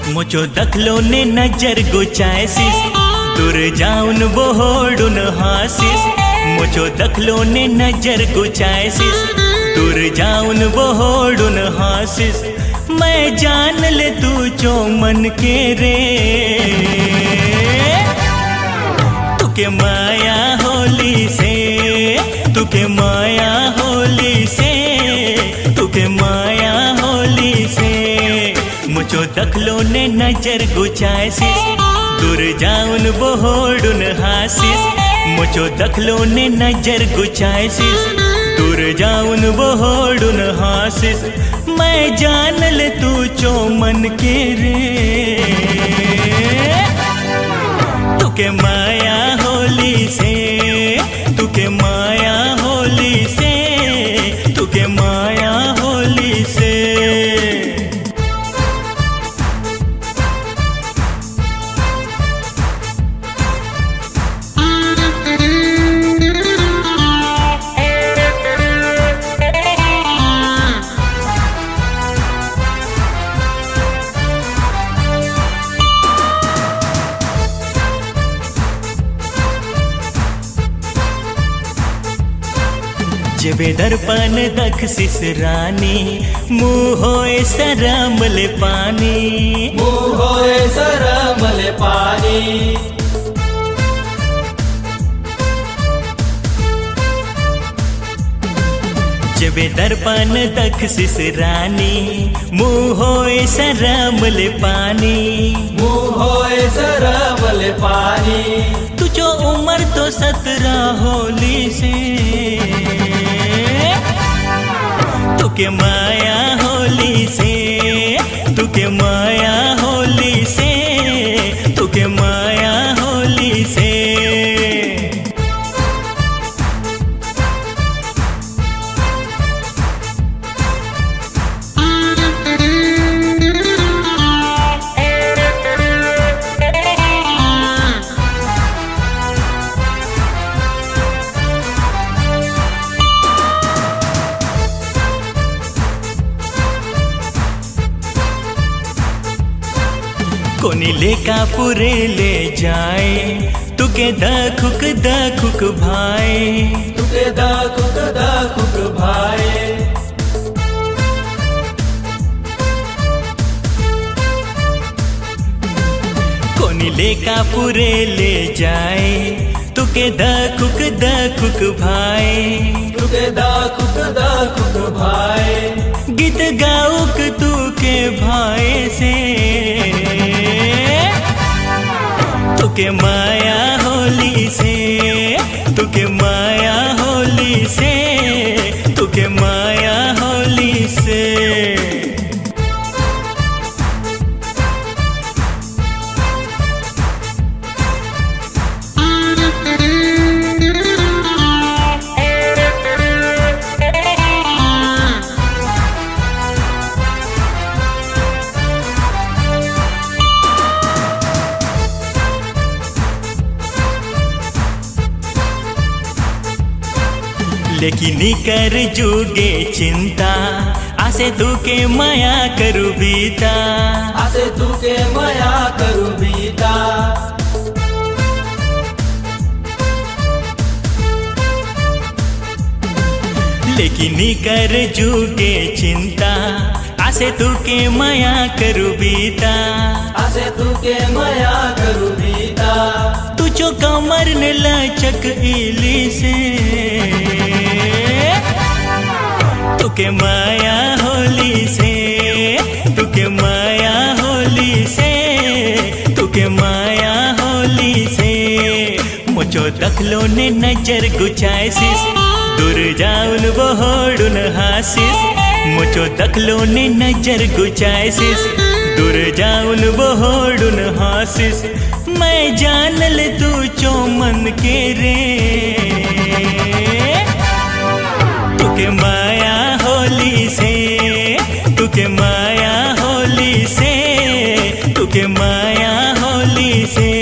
मुझो दखलो ने नजर गुचायसिस दूर जाऊन बोहोडुन हासिस। मुझो दखलो ने नजर गुचायसिस दूर जाऊन बोहोडुन हासिस। मैं जान ले तू जो मन के रे तुके माया होली से, तुके माया होली से, तुके माया होली से। मुझो दखलो ने नजर गुचायसिस दूर जाऊन बोहोडुन हासिस। मुझो दखलो ने नजर गुचायसिस दूर जाऊन बोहोडुन हासिस। मैं जान ले तू जो मन के रे तुके माया होली से, तुके माया होली से, तुके माया होली से। जेबे दर्पण दखसिस रानी मुँह होए सरमल पानी, मुँह होए सरमल पानी। जेबे दर्पण दखसिस रानी मुँह होए सरमल पानी, मुँह होए सरमल पानी। तुझो उम्र तो 17 होली से, तुके माया होली से, तुके माया होली से, तुके माया होली से। कोनी लेका पूरे ले जाए तुके दखुक भाई, तुके दखुक भाई। कोनी लेका पूरे ले जाए तुके दखुक भाई, तुके दखुक भाई। गीत गाउक तुके भाई से, तुके माया होली से, तुके माया होली से, तुके माया होली से। लेकिन कर जुगे चिंता आसे तुके माया करू बीता, आसे तुके माया करू बीता। लेकिन कर जुगे चिंता आसे तुके माया करू बीता, आसे तुके माया करू बीता। तुझो कमर ने लचक इली से, तुके माया होली से, तुके माया होली से, तुके माया होली से। मुझो दखलो ने नजर गुचायसिस दूर जाऊन बोहोडुन हासिस। मुझो दखलो ने नजर गुचायसिस दूर जाऊन बोहोडुन हासिस। मैं जान ले तू जो मन के रे तुके माया होली से, तुके माया होली से, तुके माया होली से।